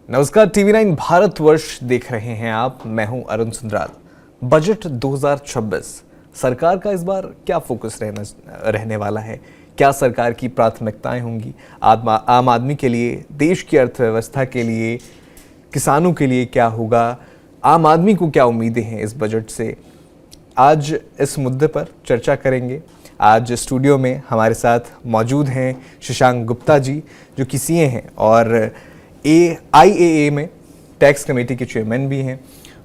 नमस्कार, टीवी 9 भारतवर्ष देख रहे हैं आप। मैं हूं अरुण सुंदराल। बजट 2026 सरकार का इस बार क्या फोकस रहने वाला है? क्या सरकार की प्राथमिकताएं होंगी? आम आदमी के लिए, देश की अर्थव्यवस्था के लिए, किसानों के लिए क्या होगा? आम आदमी को क्या उम्मीदें हैं इस बजट से? आज इस मुद्दे पर चर्चा करेंगे। आज स्टूडियो में हमारे साथ मौजूद हैं शशांक गुप्ता जी, जो कि सीए हैं और आईएए में टैक्स कमेटी के चेयरमैन भी हैं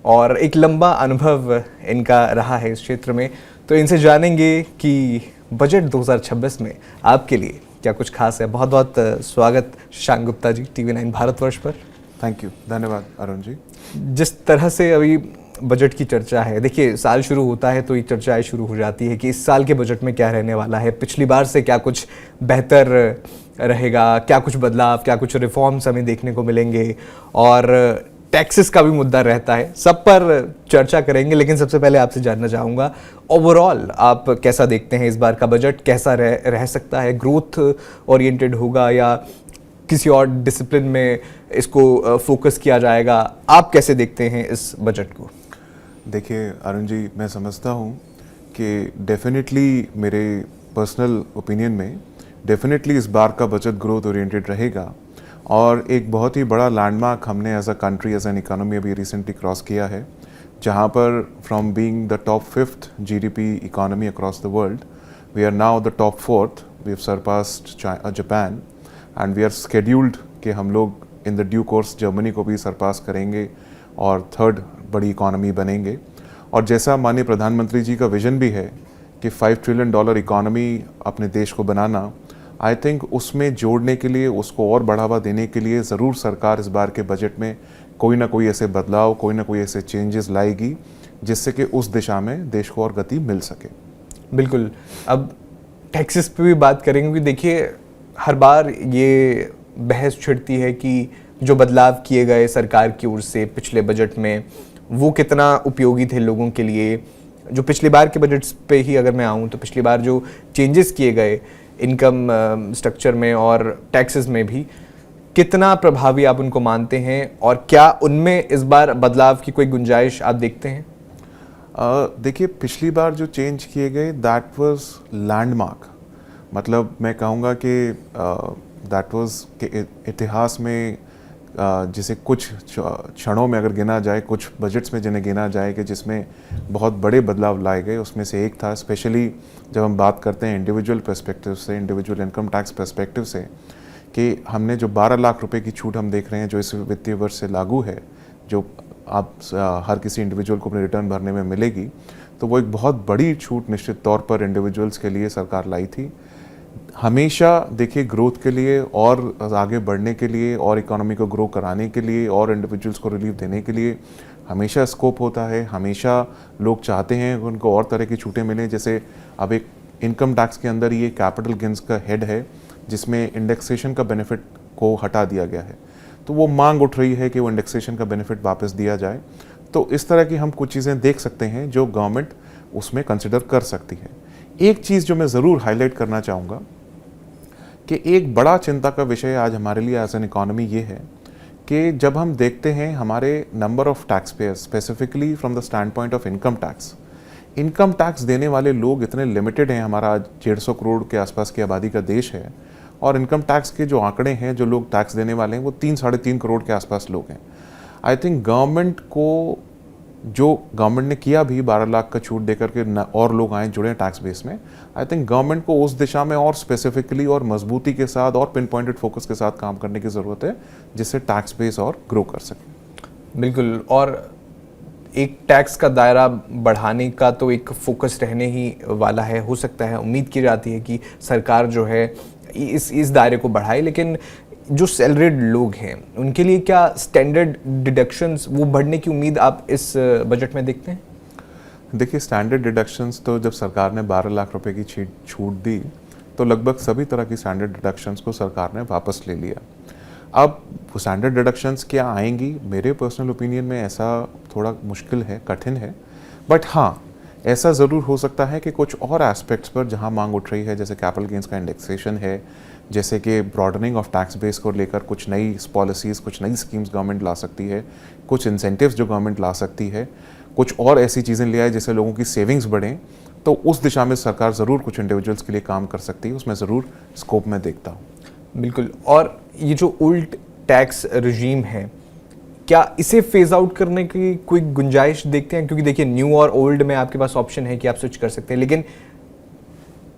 और एक लंबा अनुभव इनका रहा है इस क्षेत्र में। तो इनसे जानेंगे कि बजट 2026 में आपके लिए क्या कुछ खास है। बहुत बहुत स्वागत शशांक गुप्ता जी टीवी 9 भारतवर्ष पर। थैंक यू, धन्यवाद अरुण जी। जिस तरह से अभी बजट की चर्चा है, देखिए साल शुरू होता है तो ये चर्चाएं शुरू हो जाती है कि इस साल के बजट में क्या रहने वाला है, पिछली बार से क्या कुछ बेहतर रहेगा, क्या कुछ बदलाव, क्या कुछ रिफॉर्म्स हमें देखने को मिलेंगे, और टैक्सेस का भी मुद्दा रहता है। सब पर चर्चा करेंगे, लेकिन सबसे पहले आपसे जानना चाहूँगा ओवरऑल आप कैसा देखते हैं इस बार का बजट? कैसा रह सकता है? ग्रोथ ओरिएंटेड होगा या किसी और डिसिप्लिन में इसको फोकस किया जाएगा? आप कैसे देखते हैं इस बजट को? देखिए अरुण जी, मैं समझता हूँ कि डेफिनेटली मेरे पर्सनल ओपिनियन में डेफिनेटली इस बार का बजट ग्रोथ ओरिएंटेड रहेगा और एक बहुत ही बड़ा लैंडमार्क हमने as a country, as an economy अभी रिसेंटली क्रॉस किया है, जहाँ पर from being the top 5th GDP economy across the world, we are now the top 4th। We have surpassed Japan and we are scheduled कि हम लोग in the due course Germany को भी सरपास करेंगे और 3rd बड़ी इकोनॉमी बनेंगे। और जैसा माननीय प्रधानमंत्री जी का विजन भी है कि $5 ट्रिलियन इकोनॉमी अपने देश को बनाना, आई थिंक उसमें जोड़ने के लिए, उसको और बढ़ावा देने के लिए ज़रूर सरकार इस बार के बजट में कोई ना कोई ऐसे बदलाव, कोई ना कोई ऐसे चेंजेस लाएगी जिससे कि उस दिशा में देश को और गति मिल सके। बिल्कुल। अब टैक्सेस पे भी बात करेंगे, क्योंकि देखिए हर बार ये बहस छिड़ती है कि जो बदलाव किए गए सरकार की ओर से पिछले बजट में, वो कितना उपयोगी थे लोगों के लिए। जो पिछली बार के बजट पे ही अगर मैं आऊँ तो पिछली बार जो चेंजेस किए गए इनकम स्ट्रक्चर में और टैक्सेस में भी, कितना प्रभावी आप उनको मानते हैं और क्या उनमें इस बार बदलाव की कोई गुंजाइश आप देखते हैं? देखिए, पिछली बार जो चेंज किए गए दैट वाज लैंडमार्क। मतलब मैं कहूँगा कि दैट वाज के इतिहास में जिसे कुछ क्षणों में अगर गिना जाए, कुछ बजट्स में जिन्हें गिना जाए कि जिसमें बहुत बड़े बदलाव लाए गए, उसमें से एक था, स्पेशली जब हम बात करते हैं इंडिविजुअल पर्सपेक्टिव से, इंडिविजुअल इनकम टैक्स पर्सपेक्टिव से, कि हमने जो 12 लाख रुपए की छूट हम देख रहे हैं जो इस वित्तीय वर्ष से लागू है, जो आप हर किसी इंडिविजुअल को अपने रिटर्न भरने में मिलेगी, तो वो एक बहुत बड़ी छूट निश्चित तौर पर इंडिविजुअल्स के लिए सरकार लाई थी। हमेशा देखिए, ग्रोथ के लिए और आगे बढ़ने के लिए और इकोनॉमी को ग्रो कराने के लिए और इंडिविजुअल्स को रिलीफ देने के लिए हमेशा स्कोप होता है। हमेशा लोग चाहते हैं कि उनको और तरह की छूटें मिलें। जैसे अब एक इनकम टैक्स के अंदर ये कैपिटल गेन्स का हेड है, जिसमें इंडेक्सेशन का बेनिफिट को हटा दिया गया है, तो वो मांग उठ रही है कि वो इंडेक्सेशन का बेनिफिट वापस दिया जाए। तो इस तरह की हम कुछ चीज़ें देख सकते हैं जो गवर्नमेंट उसमें कंसिडर कर सकती है। एक चीज़ जो मैं ज़रूर हाईलाइट करना चाहूँगा कि एक बड़ा चिंता का विषय आज हमारे लिए एज एन इकोनॉमी ये है कि जब हम देखते हैं हमारे number of tax payers, specifically from the stand point of income tax देने वाले लोग इतने लिमिटेड हैं। हमारा आज 150 करोड़ के आसपास की आबादी का देश है और इनकम टैक्स के जो आंकड़े हैं, जो लोग टैक्स देने वाले हैं, वो 3-3.5 करोड़ के आसपास लोग हैं। आई थिंक गवर्नमेंट को, जो गवर्नमेंट ने किया भी 12 लाख का छूट देकर के और लोग आए जुड़े टैक्स बेस में, आई थिंक गवर्नमेंट को उस दिशा में और स्पेसिफिकली और मजबूती के साथ और पिन पॉइंटेड फोकस के साथ काम करने की ज़रूरत है, जिससे टैक्स बेस और ग्रो कर सके। बिल्कुल। और एक टैक्स का दायरा बढ़ाने का तो एक फोकस रहने ही वाला है। हो सकता है, उम्मीद की जाती है कि सरकार जो है इस दायरे को बढ़ाए, लेकिन जो सैलरीड लोग हैं उनके लिए क्या स्टैंडर्ड डिडक्शंस वो बढ़ने की उम्मीद आप इस बजट में देखते हैं? देखिए, स्टैंडर्ड डिडक्शंस तो जब सरकार ने 12 लाख रुपए की छूट दी तो लगभग सभी तरह की स्टैंडर्ड डिडक्शंस को सरकार ने वापस ले लिया। अब वो स्टैंडर्ड डिडक्शंस क्या आएंगी, मेरे पर्सनल ओपिनियन में ऐसा थोड़ा मुश्किल है, कठिन है। बट हाँ, ऐसा ज़रूर हो सकता है कि कुछ और एस्पेक्ट्स पर जहां मांग उठ रही है, जैसे कैपिटल गेंस का इंडेक्सेशन है, जैसे कि ब्रॉडनिंग ऑफ टैक्स बेस को लेकर कुछ नई पॉलिसीज़, कुछ नई स्कीम्स गवर्नमेंट ला सकती है, कुछ इंसेंटिव्स जो गवर्नमेंट ला सकती है, कुछ और ऐसी चीज़ें ले आए जिससे लोगों की सेविंग्स बढ़ें, तो उस दिशा में सरकार ज़रूर कुछ इंडिविजुअल्स के लिए काम कर सकती है, उसमें ज़रूर स्कोप में देखता हूँ। बिल्कुल। और ये जो ओल्ड टैक्स रजीम है, क्या इसे फेज आउट करने की कोई गुंजाइश देखते हैं? क्योंकि देखिए, न्यू और ओल्ड में आपके पास ऑप्शन है कि आप स्विच कर सकते हैं, लेकिन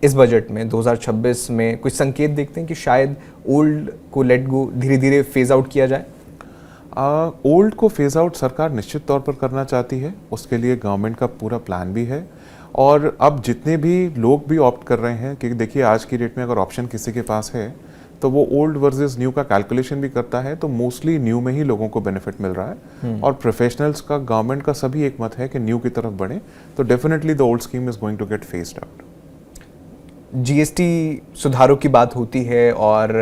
इस बजट में 2026 में कुछ संकेत देखते हैं कि शायद ओल्ड को लेट गो, धीरे धीरे फेज आउट किया जाए? ओल्ड को फेज आउट सरकार निश्चित तौर पर करना चाहती है, उसके लिए गवर्नमेंट का पूरा प्लान भी है। और अब जितने भी लोग भी ऑप्ट कर रहे हैं, क्योंकि देखिए आज की डेट में अगर ऑप्शन किसी के पास है तो वो ओल्ड वर्सेस न्यू का कैलकुलेशन भी करता है, तो मोस्टली न्यू में ही लोगों को बेनिफिट मिल रहा है। और प्रोफेशनल्स का, गवर्नमेंट का सभी एक मत है कि न्यू की तरफ बढ़े, तो definitely the old scheme is going to get phased out. GST सुधारों की बात होती है और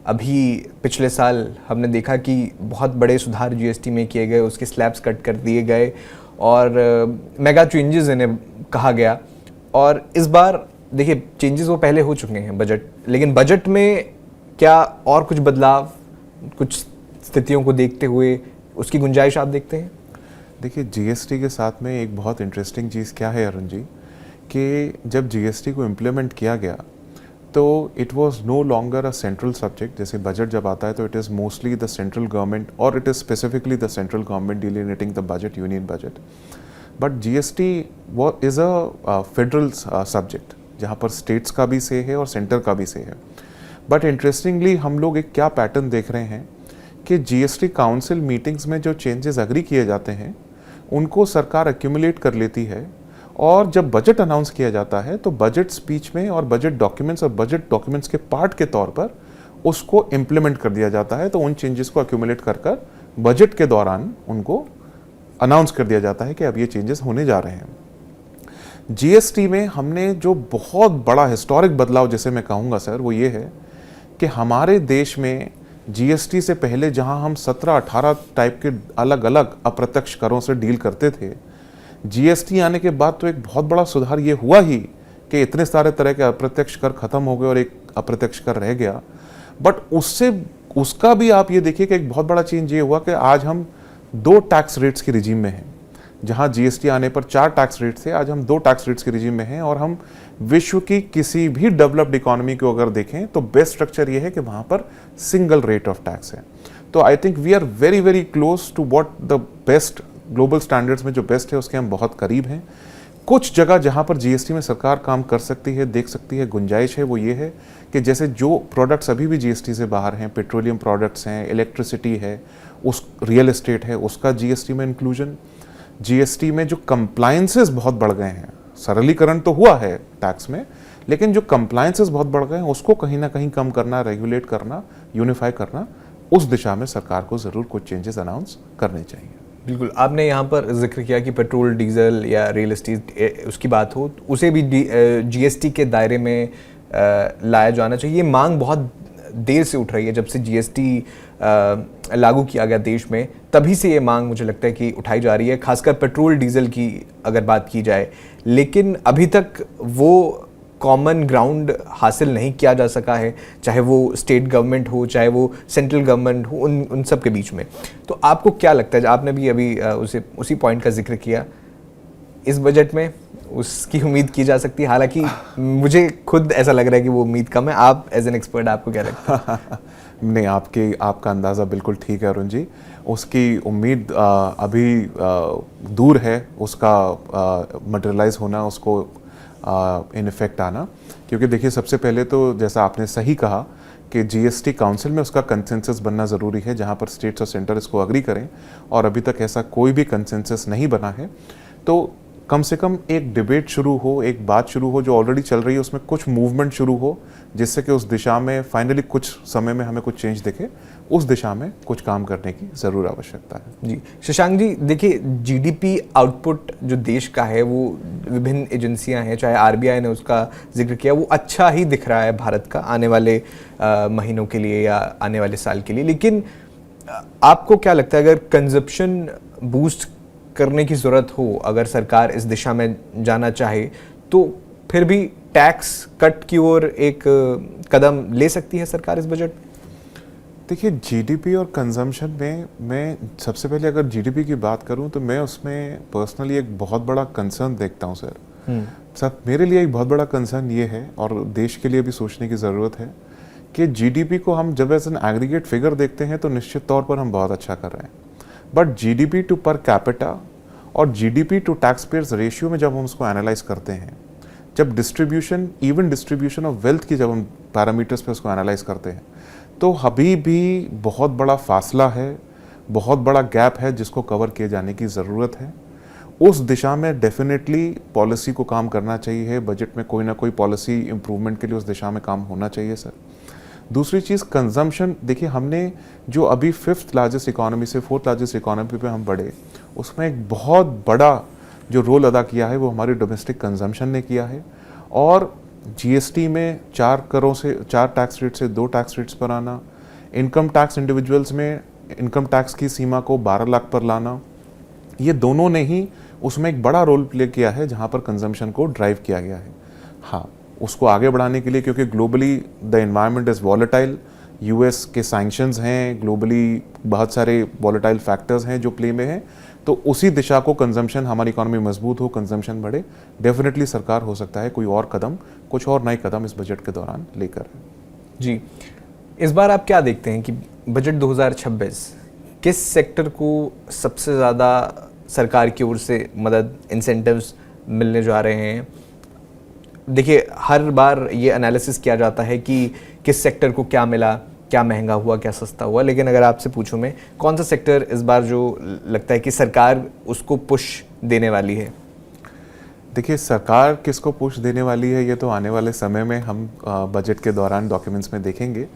अभी पिछले साल हमने देखा कि बहुत बड़े सुधार जीएसटी में किए गए, उसके स्लैब्स कट कर दिए गए और मेगा चेंजेस इन्हें कहा गया। और इस बार देखिए, चेंजेस वो पहले हो चुके हैं बजट, लेकिन बजट में क्या और कुछ बदलाव, कुछ स्थितियों को देखते हुए उसकी गुंजाइश आप देखते हैं? देखिए, जीएसटी के साथ में एक बहुत इंटरेस्टिंग चीज़ क्या है अरुण जी, कि जब जीएसटी को इम्प्लीमेंट किया गया तो it was no longer a central subject. जैसे बजट जब आता है तो it is mostly the central government, और it is specifically the central government delineating the budget, union budget. But GST वो इज़ अ फेडरल सब्जेक्ट, जहाँ पर states का भी से है और सेंटर का भी से है। बट इंटरेस्टिंगली हम लोग एक क्या पैटर्न देख रहे हैं कि जीएसटी काउंसिल मीटिंग्स में जो चेंजेस अग्री किए जाते हैं उनको सरकार एक्यूमुलेट कर लेती है, और जब बजट अनाउंस किया जाता है तो बजट स्पीच में और बजट डॉक्यूमेंट्स और बजट डॉक्यूमेंट्स के पार्ट के तौर पर उसको इम्प्लीमेंट कर दिया जाता है। तो उन चेंजेस को एक्यूमुलेट कर कर बजट के दौरान उनको अनाउंस कर दिया जाता है कि अब ये चेंजेस होने जा रहे हैं। जीएसटी में हमने जो बहुत बड़ा हिस्टोरिक बदलाव, जैसे मैं कहूँगा सर, वो ये है कि हमारे देश में जीएसटी से पहले जहां हम 17-18 टाइप के अलग अलग अप्रत्यक्ष करों से डील करते थे, जीएसटी आने के बाद तो एक बहुत बड़ा सुधार ये हुआ ही कि इतने सारे तरह के अप्रत्यक्ष कर खत्म हो गए और एक अप्रत्यक्ष कर रह गया। बट उसका भी आप ये देखिए कि एक बहुत बड़ा चेंज ये हुआ कि आज हम 2 टैक्स रेट्स के रिजीम में हैं। जहां जीएसटी आने पर 4 टैक्स रेट थे, आज हम 2 टैक्स रेट्स के रिजीम में हैं। और हम विश्व की किसी भी डेवलप्ड इकोनॉमी को अगर देखें तो बेस्ट स्ट्रक्चर ये है कि वहां पर सिंगल रेट ऑफ टैक्स है। तो I think we are very very close to what the best global standards में जो बेस्ट है उसके हम बहुत करीब हैं। कुछ जगह जहां पर जीएसटी में सरकार काम कर सकती है, देख सकती है, गुंजाइश है, वो ये है कि जैसे जो प्रोडक्ट्स अभी भी जीएसटी से बाहर हैं, पेट्रोलियम प्रोडक्ट्स हैं, इलेक्ट्रिसिटी है, उस रियल एस्टेट है, उसका जीएसटी में इंक्लूजन। जीएसटी में जो कंप्लायंसेस बहुत बढ़ गए हैं, सरलीकरण तो हुआ है टैक्स में, लेकिन जो कंप्लायंसेस बहुत बढ़ गए हैं उसको कहीं ना कहीं कम करना, रेगुलेट करना, यूनिफाई करना, उस दिशा में सरकार को ज़रूर कुछ चेंजेस अनाउंस करने चाहिए। बिल्कुल। आपने यहाँ पर जिक्र किया कि पेट्रोल, डीजल या रियल एस्टेट उसकी बात हो, उसे भी जीएसटी के दायरे में लाया जाना चाहिए। ये मांग बहुत देर से उठ रही है, जब से जीएसटी लागू किया गया देश में, तभी से ये मांग मुझे लगता है कि उठाई जा रही है, खासकर पेट्रोल डीजल की अगर बात की जाए। लेकिन अभी तक वो कॉमन ग्राउंड हासिल नहीं किया जा सका है, चाहे वो स्टेट गवर्नमेंट हो, चाहे वो सेंट्रल गवर्नमेंट हो, उन सब के बीच में। तो आपको क्या लगता है, आपने भी अभी उसी पॉइंट का जिक्र किया, इस बजट में उसकी उम्मीद की जा सकती है? हालांकि मुझे खुद ऐसा लग रहा है कि वो उम्मीद कम है। आप एज एन एक्सपर्ट, आपको क्या लगता है? नहीं, आपका अंदाज़ा बिल्कुल ठीक है अरुण जी। उसकी उम्मीद अभी दूर है, उसका मटेरियलाइज होना, उसको इन इफेक्ट आना। क्योंकि देखिए, सबसे पहले तो जैसा आपने सही कहा कि जीएसटी काउंसिल में उसका कंसेंसस बनना ज़रूरी है, जहाँ पर स्टेट्स और सेंटर इसको अग्री करें, और अभी तक ऐसा कोई भी कंसेंसस नहीं बना है। तो कम से कम एक डिबेट शुरू हो, एक बात शुरू हो जो ऑलरेडी चल रही है, उसमें कुछ मूवमेंट शुरू हो, जिससे कि उस दिशा में फाइनली कुछ समय में हमें कुछ चेंज दिखे। उस दिशा में कुछ काम करने की ज़रूर आवश्यकता है। जी शशांक जी, देखिए जीडीपी आउटपुट जो देश का है, वो विभिन्न एजेंसियां हैं, चाहे आरबीआई ने उसका जिक्र किया, वो अच्छा ही दिख रहा है भारत का आने वाले महीनों के लिए या आने वाले साल के लिए। लेकिन आपको क्या लगता है, अगर कंजप्शन बूस्ट करने की ज़रूरत हो, अगर सरकार इस दिशा में जाना चाहे, तो फिर भी टैक्स कट की ओर एक कदम ले सकती है सरकार इस बजट में? देखिए, जीडीपी और कंजम्पशन में मैं सबसे पहले अगर जीडीपी की बात करूं तो मैं उसमें पर्सनली एक बहुत बड़ा कंसर्न देखता हूं सर। सब मेरे लिए एक बहुत बड़ा कंसर्न ये है, और देश के लिए भी सोचने की ज़रूरत है, कि जीडीपी को हम जब एज एन एग्रीगेट फिगर देखते हैं तो निश्चित तौर पर हम बहुत अच्छा कर रहे हैं, but GDP to per capita और GDP to tax payers ratio में जब हम उसको एनालाइज करते हैं, जब distribution, even distribution of wealth की जब हम पैरामीटर्स पे उसको एनालाइज करते हैं, तो अभी भी बहुत बड़ा फासला है, बहुत बड़ा गैप है जिसको कवर किए जाने की ज़रूरत है। उस दिशा में डेफिनेटली पॉलिसी को काम करना चाहिए, बजट में कोई ना कोई पॉलिसी इम्प्रूवमेंट के लिए उस दिशा में काम होना चाहिए सर। दूसरी चीज़ कंजम्पशन, देखिए हमने जो अभी 5th लार्जेस्ट इकोनॉमी से 4th लार्जेस्ट इकोनॉमी पे हम बढ़े, उसमें एक बहुत बड़ा जो रोल अदा किया है वो हमारी डोमेस्टिक कंजम्पशन ने किया है। और जीएसटी में 4 करों से 4 टैक्स रेट से 2 टैक्स रेट्स पर आना, इनकम टैक्स इंडिविजुअल्स में इनकम टैक्स की सीमा को 12 लाख पर लाना, ये दोनों ने ही उसमें एक बड़ा रोल प्ले किया है जहां पर कंजम्पशन को ड्राइव किया गया है। हाँ, उसको आगे बढ़ाने के लिए, क्योंकि globally the environment is volatile, US के सैंक्शंस हैं, ग्लोबली बहुत सारे वॉलेटाइल फैक्टर्स हैं जो प्ले में हैं, तो उसी दिशा को कंजम्पशन, हमारी इकोनॉमी मजबूत हो, कंजम्पशन बढ़े, डेफिनेटली सरकार हो सकता है कोई और कदम, कुछ और नए कदम इस बजट के दौरान लेकर। जी, इस बार आप क्या देखते हैं कि बजट 2026 किस सेक्टर को सबसे ज़्यादा सरकार की ओर से मदद, इंसेंटिव्स मिलने जा रहे हैं? देखिए, हर बार ये एनालिसिस किया जाता है कि किस सेक्टर को क्या मिला, क्या महंगा हुआ, क्या सस्ता हुआ, लेकिन अगर आपसे पूछूं मैं, कौन सा सेक्टर इस बार जो लगता है कि सरकार उसको पुश देने वाली है? देखिए, सरकार किसको पुश देने वाली है ये तो आने वाले समय में हम बजट के दौरान डॉक्यूमेंट्स में देखेंगे,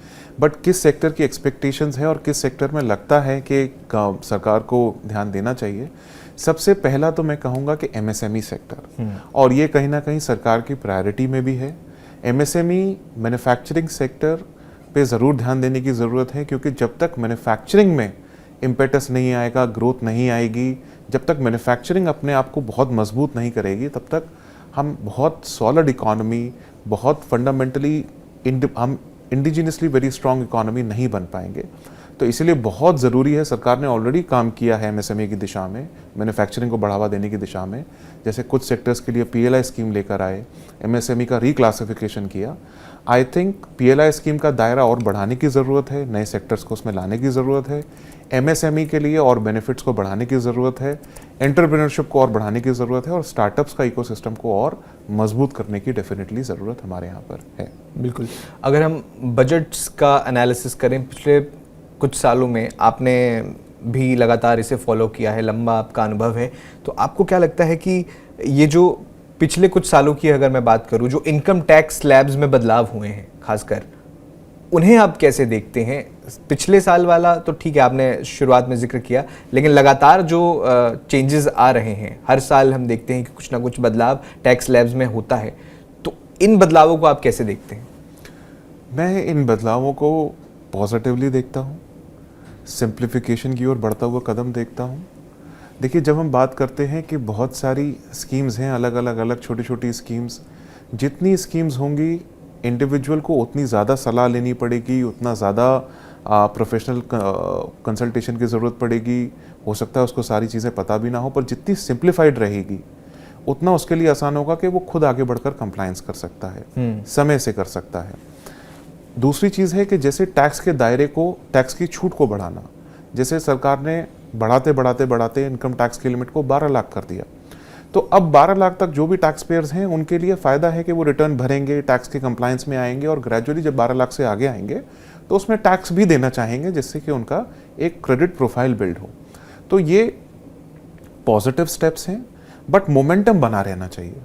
बट किस सेक्टर की एक्सपेक्टेशंस है और किस सेक्टर में लगता है कि सरकार को ध्यान देना चाहिए, सबसे पहला तो मैं कहूँगा कि एमएसएमई सेक्टर, और ये कहीं ना कहीं सरकार की प्रायोरिटी में भी है। एमएसएमई मैन्युफैक्चरिंग सेक्टर पे ज़रूर ध्यान देने की ज़रूरत है, क्योंकि जब तक मैन्युफैक्चरिंग में इम्पेटस नहीं आएगा, ग्रोथ नहीं आएगी, जब तक मैन्युफैक्चरिंग अपने आप को बहुत मजबूत नहीं करेगी, तब तक हम बहुत सॉलिड इकोनॉमी, बहुत फंडामेंटली हम इंडिजिनियसली वेरी स्ट्रॉन्ग इकोनॉमी नहीं बन पाएंगे। तो इसलिए बहुत ज़रूरी है, सरकार ने ऑलरेडी काम किया है एमएसएमई की दिशा में, मैन्युफैक्चरिंग को बढ़ावा देने की दिशा में, जैसे कुछ सेक्टर्स के लिए पीएलआई स्कीम लेकर आए, एमएसएमई का रिक्लासिफिकेशन किया। आई थिंक पीएलआई स्कीम का दायरा और बढ़ाने की ज़रूरत है, नए सेक्टर्स को उसमें लाने की ज़रूरत है, एमएसएमई के लिए और बेनिफिट्स को बढ़ाने की ज़रूरत है, एंटरप्रेन्योरशिप को और बढ़ाने की ज़रूरत है, और स्टार्टअप्स का इकोसिस्टम को और मजबूत करने की डेफिनेटली ज़रूरत हमारे यहाँ पर है। बिल्कुल। अगर हम बजट्स का एनालिसिस करें, पिछले कुछ सालों में आपने भी लगातार इसे फॉलो किया है, लंबा आपका अनुभव है, तो आपको क्या लगता है कि ये जो पिछले कुछ सालों की अगर मैं बात करूं, जो इनकम टैक्स स्लैब्स में बदलाव हुए हैं खासकर, उन्हें आप कैसे देखते हैं? पिछले साल वाला तो ठीक है, आपने शुरुआत में जिक्र किया, लेकिन लगातार जो चेंजेस आ रहे हैं, हर साल हम देखते हैं कि कुछ ना कुछ बदलाव टैक्स स्लैब्स में होता है, तो इन बदलावों को आप कैसे देखते हैं? मैं इन बदलावों को पॉजिटिवली देखता हूँ, सिंप्लीफिकेशन की ओर बढ़ता हुआ कदम देखता हूँ। देखिए, जब हम बात करते हैं कि बहुत सारी स्कीम्स हैं, अलग अलग छोटी छोटी स्कीम्स, जितनी स्कीम्स होंगी इंडिविजुअल को उतनी ज़्यादा सलाह लेनी पड़ेगी, उतना ज़्यादा प्रोफेशनल कंसल्टेशन की ज़रूरत पड़ेगी, हो सकता है उसको सारी चीज़ें पता भी ना हो, पर जितनी सिंप्लीफाइड रहेगी उतना उसके लिए आसान होगा कि वो खुद आगे बढ़कर कंप्लायंस कर सकता है, समय से कर सकता है। दूसरी चीज़ है कि जैसे टैक्स के दायरे को, टैक्स की छूट को बढ़ाना, जैसे सरकार ने बढ़ाते इनकम टैक्स की लिमिट को 12 लाख कर दिया, तो अब 12 लाख तक जो भी टैक्स पेयर्स हैं उनके लिए फ़ायदा है कि वो रिटर्न भरेंगे, टैक्स के कंप्लायंस में आएंगे, और ग्रेजुअली जब 12 लाख से आगे आएंगे तो उसमें टैक्स भी देना चाहेंगे, जिससे कि उनका एक क्रेडिट प्रोफाइल बिल्ड हो। तो ये पॉजिटिव स्टेप्स हैं, बट मोमेंटम बना रहना चाहिए।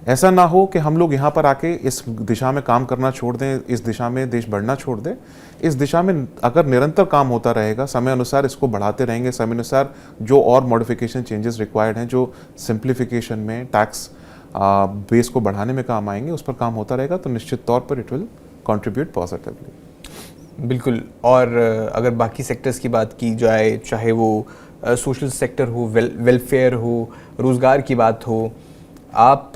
ऐसा ना हो कि हम लोग यहाँ पर आके इस दिशा में काम करना छोड़ दें, इस दिशा में देश बढ़ना छोड़ दें। इस दिशा में अगर निरंतर काम होता रहेगा, समय अनुसार इसको बढ़ाते रहेंगे, समय अनुसार जो और मॉडिफिकेशन चेंजेस रिक्वायर्ड हैं, जो सिंप्लीफिकेशन में टैक्स बेस को बढ़ाने में काम आएंगे, उस पर काम होता रहेगा, तो निश्चित तौर पर इट विल कंट्रीब्यूट पॉजिटिवली। बिल्कुल। और अगर बाकी सेक्टर्स की बात की जाए, चाहे वो सोशल सेक्टर हो, वेलफेयर हो, रोज़गार की बात हो, आप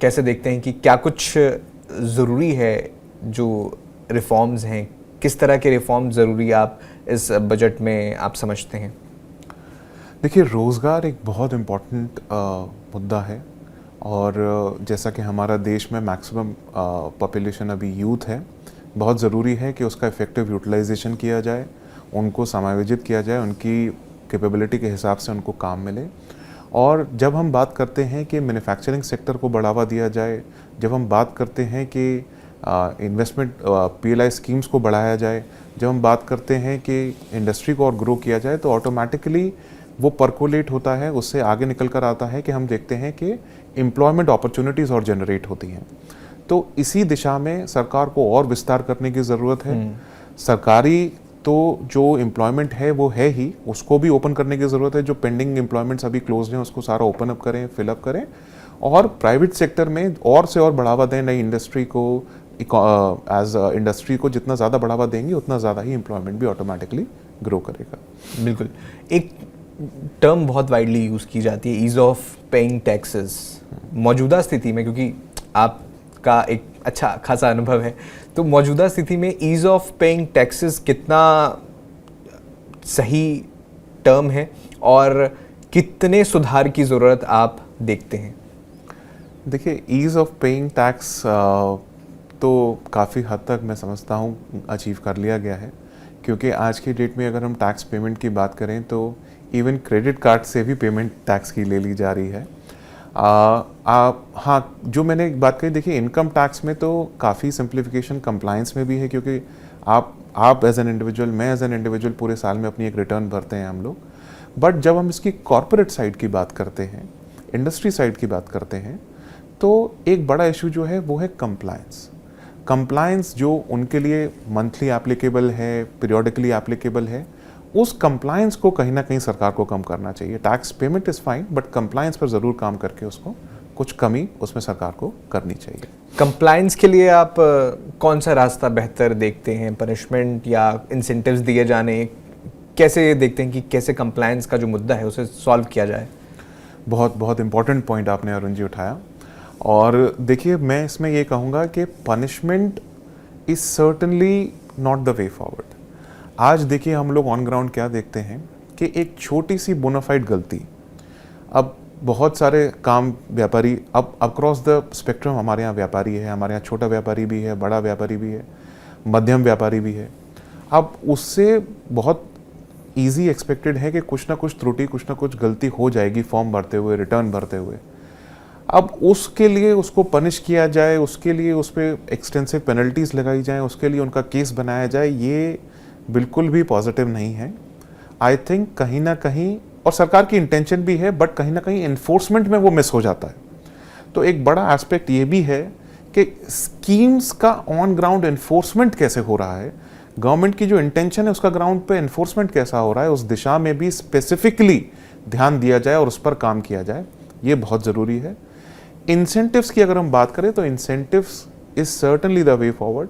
कैसे देखते हैं कि क्या कुछ ज़रूरी है जो रिफॉर्म्स हैं, किस तरह के रिफॉर्म ज़रूरी आप इस बजट में आप समझते हैं? देखिए, रोज़गार एक बहुत इम्पोर्टेंट मुद्दा है और जैसा कि हमारा देश में मैक्सिमम पॉपुलेशन अभी यूथ है, बहुत ज़रूरी है कि उसका इफ़ेक्टिव यूटिलाइजेशन किया जाए, उनको समायोजित किया जाए, उनकी कैपेबिलिटी के हिसाब से उनको काम मिले। और जब हम बात करते हैं कि मैन्युफैक्चरिंग सेक्टर को बढ़ावा दिया जाए, जब हम बात करते हैं कि इन्वेस्टमेंट पीएलआई स्कीम्स को बढ़ाया जाए, जब हम बात करते हैं कि इंडस्ट्री को और ग्रो किया जाए, तो ऑटोमेटिकली वो परकोलेट होता है, उससे आगे निकल कर आता है कि हम देखते हैं कि एम्प्लॉयमेंट अपॉर्चुनिटीज़ और जनरेट होती हैं। तो इसी दिशा में सरकार को और विस्तार करने की ज़रूरत है। सरकारी तो जो एम्प्लॉयमेंट है वो है ही, उसको भी ओपन करने की ज़रूरत है। जो पेंडिंग एम्प्लॉयमेंट्स अभी क्लोज हैं उसको सारा ओपन अप करें, फिलअप करें, और प्राइवेट सेक्टर में और से और बढ़ावा दें नई इंडस्ट्री को। एज इंडस्ट्री को जितना ज़्यादा बढ़ावा देंगे उतना ज़्यादा ही एम्प्लॉयमेंट भी ऑटोमेटिकली ग्रो करेगा। बिल्कुल। एक टर्म बहुत वाइडली यूज़ की जाती है, ईज ऑफ पेइंग टैक्सेस। मौजूदा स्थिति में, क्योंकि आपका एक अच्छा खासा अनुभव है, तो मौजूदा स्थिति में ईज ऑफ पेइंग टैक्सेस कितना सही टर्म है और कितने सुधार की ज़रूरत आप देखते हैं? देखिए, ईज़ ऑफ पेइंग टैक्स तो काफ़ी हद तक मैं समझता हूँ अचीव कर लिया गया है, क्योंकि आज की डेट में अगर हम टैक्स पेमेंट की बात करें तो इवन क्रेडिट कार्ड से भी पेमेंट टैक्स की ले ली जा रही है। हाँ, जो मैंने एक बात कही, देखिए इनकम टैक्स में तो काफ़ी सिंप्लीफिकेशन कंप्लायंस में भी है, क्योंकि आप एज एन इंडिविजुअल, मैं एज एन इंडिविजुअल पूरे साल में अपनी एक रिटर्न भरते हैं हम लोग। बट जब हम इसकी कॉर्पोरेट साइड की बात करते हैं, इंडस्ट्री साइड की बात करते हैं, तो एक बड़ा इशू जो है वो है कंप्लायंस जो उनके लिए मंथली एप्लीकेबल है, पीरियोडिकली एप्लीकेबल है, उस कंप्लायंस को कहीं ना कहीं सरकार को कम करना चाहिए। Tax payment is fine, but compliance पर ज़रूर काम करके उसको कुछ कमी उसमें सरकार को करनी चाहिए। कंप्लायंस के लिए आप कौन सा रास्ता बेहतर देखते हैं? पनिशमेंट या इंसेंटिव्स दिए जाने? कैसे देखते हैं कि कैसे कंप्लायंस का जो मुद्दा है उसे सॉल्व किया जाए? बहुत बहुत इम्पोर्टेंट पॉइंट आपने अरुण जी उठाया। और देखिए, मैं इसमें ये कहूँगा कि punishment is certainly not the way forward. आज देखिए, हम लोग ऑन ग्राउंड क्या देखते हैं कि एक छोटी सी बोनाफाइड गलती, अब बहुत सारे काम व्यापारी, अब अक्रॉस द स्पेक्ट्रम हमारे यहाँ व्यापारी है, हमारे यहाँ छोटा व्यापारी भी है, बड़ा व्यापारी भी है, मध्यम व्यापारी भी है। अब उससे बहुत ईजी एक्सपेक्टेड है कि कुछ ना कुछ त्रुटि, कुछ ना कुछ गलती हो जाएगी फॉर्म भरते हुए, रिटर्न भरते हुए। अब उसके लिए उसको पनिश किया जाए, उसके लिए उस पर एक्सटेंसिव पेनल्टीज़ लगाई जाएँ, उसके लिए उनका केस बनाया जाए, ये बिल्कुल भी पॉजिटिव नहीं है। आई थिंक कहीं ना कहीं, और सरकार की इंटेंशन भी है, बट कहीं ना कहीं एनफोर्समेंट में वो मिस हो जाता है। तो एक बड़ा एस्पेक्ट ये भी है कि स्कीम्स का ऑन ग्राउंड एनफोर्समेंट कैसे हो रहा है, गवर्नमेंट की जो इंटेंशन है उसका ग्राउंड पे एनफोर्समेंट कैसा हो रहा है, उस दिशा में भी स्पेसिफिकली ध्यान दिया जाए और उस पर काम किया जाए, ये बहुत ज़रूरी है। इंसेंटिव्स की अगर हम बात करें तो incentives is certainly the way forward.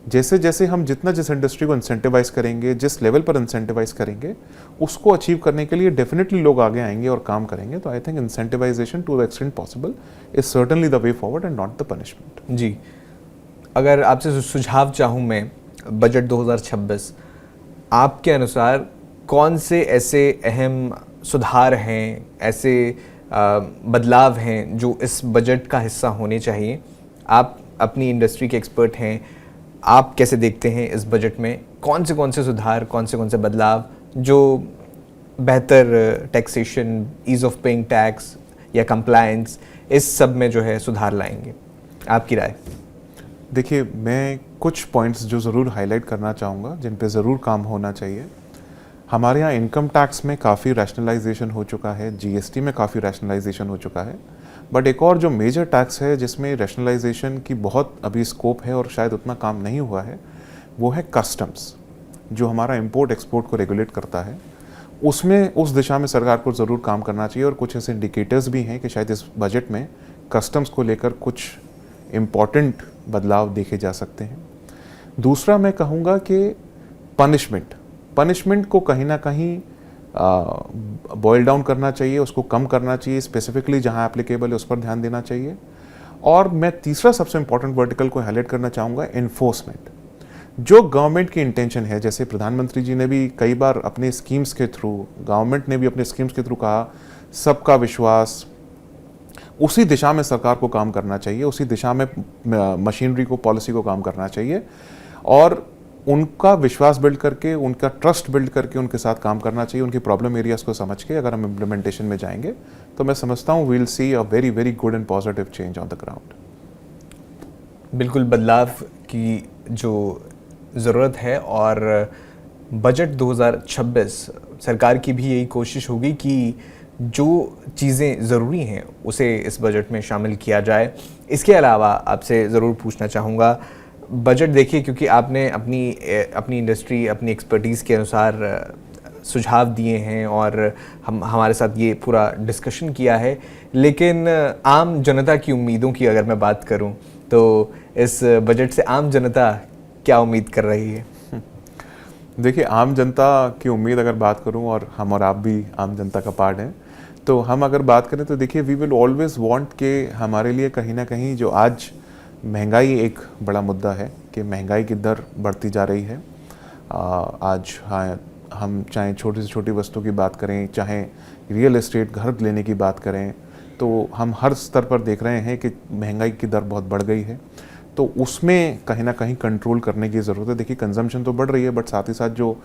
जैसे जैसे हम जिस इंडस्ट्री को इंसेंटिवाइज करेंगे, जिस लेवल पर इंसेंटिवाइज करेंगे, उसको अचीव करने के लिए डेफिनेटली लोग आगे आएंगे और काम करेंगे। तो I think incentivisation to the extent possible is certainly the way forward and not the punishment. जी, अगर आपसे सुझाव चाहूँ मैं, बजट 2026 आपके अनुसार कौन से ऐसे अहम सुधार हैं, ऐसे बदलाव हैं जो इस बजट का हिस्सा होने चाहिए? आप अपनी इंडस्ट्री के एक्सपर्ट हैं, आप कैसे देखते हैं इस बजट में कौन से सुधार, कौन से बदलाव जो बेहतर taxation, ease of paying tax या कंप्लायंस, इस सब में जो है सुधार लाएंगे? आपकी राय? देखिए, मैं कुछ पॉइंट्स जो ज़रूर हाईलाइट करना चाहूँगा जिन पे ज़रूर काम होना चाहिए। हमारे यहाँ इनकम टैक्स में काफ़ी रैशनलाइजेशन हो चुका है, जीएसटी में काफ़ी रैशनलाइजेशन हो चुका है, बट एक और जो मेजर टैक्स है जिसमें रैशनलाइजेशन की बहुत अभी स्कोप है और शायद उतना काम नहीं हुआ है, वो है कस्टम्स, जो हमारा इंपोर्ट एक्सपोर्ट को रेगुलेट करता है। उसमें उस दिशा में सरकार को ज़रूर काम करना चाहिए और कुछ ऐसे इंडिकेटर्स भी हैं कि शायद इस बजट में कस्टम्स को लेकर कुछ इम्पॉर्टेंट बदलाव देखे जा सकते हैं। दूसरा मैं कहूँगा कि पनिशमेंट को कहीं ना कहीं बॉयल डाउन करना चाहिए, उसको कम करना चाहिए, स्पेसिफिकली जहाँ एप्लीकेबल है उस पर ध्यान देना चाहिए। और मैं तीसरा सबसे इंपॉर्टेंट वर्टिकल को हाईलाइट करना चाहूँगा, एनफोर्समेंट। जो गवर्नमेंट की इंटेंशन है, जैसे प्रधानमंत्री जी ने भी कई बार अपने स्कीम्स के थ्रू, गवर्नमेंट ने भी अपने स्कीम्स के थ्रू कहा सबका विश्वास, उसी दिशा में सरकार को काम करना चाहिए, उसी दिशा में मशीनरी को, पॉलिसी को काम करना चाहिए और उनका विश्वास बिल्ड करके, उनका ट्रस्ट बिल्ड करके उनके साथ काम करना चाहिए। उनकी प्रॉब्लम एरियाज को समझ के अगर हम इम्प्लीमेंटेशन में जाएंगे तो मैं समझता हूँ we'll see a very very good and positive change on the ground. बिल्कुल बदलाव की जो ज़रूरत है और बजट 2026 सरकार की भी यही कोशिश होगी कि जो चीज़ें ज़रूरी हैं उसे इस बजट में शामिल किया जाए। इसके अलावा आपसे ज़रूर पूछना चाहूँगा, बजट देखिए क्योंकि आपने अपनी इंडस्ट्री, अपनी एक्सपर्टीज़ के अनुसार सुझाव दिए हैं और हमारे साथ ये पूरा डिस्कशन किया है, लेकिन आम जनता की उम्मीदों की अगर मैं बात करूं तो इस बजट से आम जनता क्या उम्मीद कर रही है? देखिए, आम जनता की उम्मीद अगर बात करूं, और हम और आप भी आम जनता का पार्ट हैं, तो हम अगर बात करें तो देखिए वी विल ऑलवेज वांट के हमारे लिए कहीं ना कहीं जो आज महंगाई एक बड़ा मुद्दा है कि महंगाई की दर बढ़ती जा रही है। आज हाँ, हम चाहे छोटी से छोटी वस्तु की बात करें, चाहे रियल एस्टेट घर लेने की बात करें, तो हम हर स्तर पर देख रहे हैं कि महंगाई की दर बहुत बढ़ गई है। तो उसमें कहीं ना कहीं कंट्रोल करने की ज़रूरत है। देखिए, कंजम्पशन तो बढ़ रही है बट साथ ही साथ जो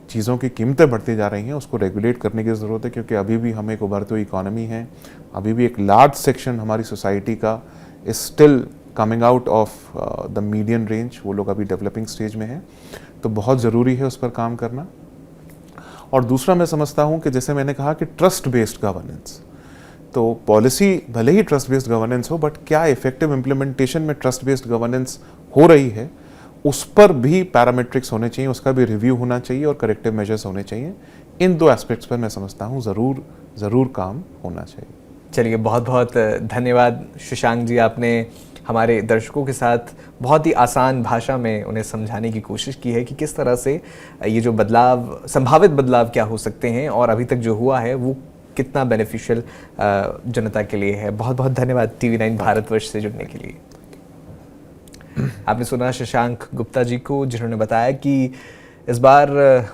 चीज़ों की कीमतें बढ़ती जा रही हैं उसको रेगुलेट करने की ज़रूरत है, क्योंकि अभी भी हम एक उभरती हुई इकॉनमी है, अभी भी एक लार्ज सेक्शन हमारी सोसाइटी का is still coming out of the median range, वो लोग अभी डेवलपिंग स्टेज में हैं। तो बहुत ज़रूरी है उस पर काम करना। और दूसरा मैं समझता हूँ कि जैसे मैंने कहा कि ट्रस्ट बेस्ड गवर्नेंस, तो पॉलिसी भले ही ट्रस्ट बेस्ड गवर्नेंस हो बट क्या इफेक्टिव इम्प्लीमेंटेशन में ट्रस्ट बेस्ड गवर्नेंस हो रही है, उस पर भी पैरामीट्रिक्स होने चाहिए, उसका भी रिव्यू होना चाहिए और करेक्टिव मेजर्स होने चाहिए। इन दो एस्पेक्ट्स पर मैं समझता हूँ ज़रूर काम होना चाहिए। चलिए, बहुत बहुत धन्यवाद शशांक जी, आपने हमारे दर्शकों के साथ बहुत ही आसान भाषा में उन्हें समझाने की कोशिश की है कि किस तरह से ये जो बदलाव, संभावित बदलाव क्या हो सकते हैं और अभी तक जो हुआ है वो कितना बेनिफिशियल जनता के लिए है। बहुत बहुत धन्यवाद TV9 भारतवर्ष से जुड़ने के लिए। आपने सुना शशांक गुप्ता जी को, जिन्होंने बताया कि इस बार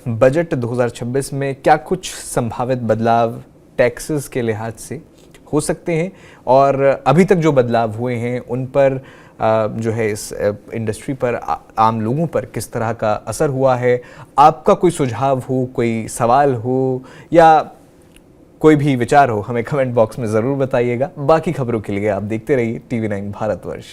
बजट 2026 में क्या कुछ संभावित बदलाव टैक्सेस के लिहाज से हो सकते हैं और अभी तक जो बदलाव हुए हैं उन पर जो है इस इंडस्ट्री पर, आम लोगों पर किस तरह का असर हुआ है। आपका कोई सुझाव हो, कोई सवाल हो या कोई भी विचार हो, हमें कमेंट बॉक्स में ज़रूर बताइएगा। बाकी खबरों के लिए आप देखते रहिए TV9 भारतवर्ष।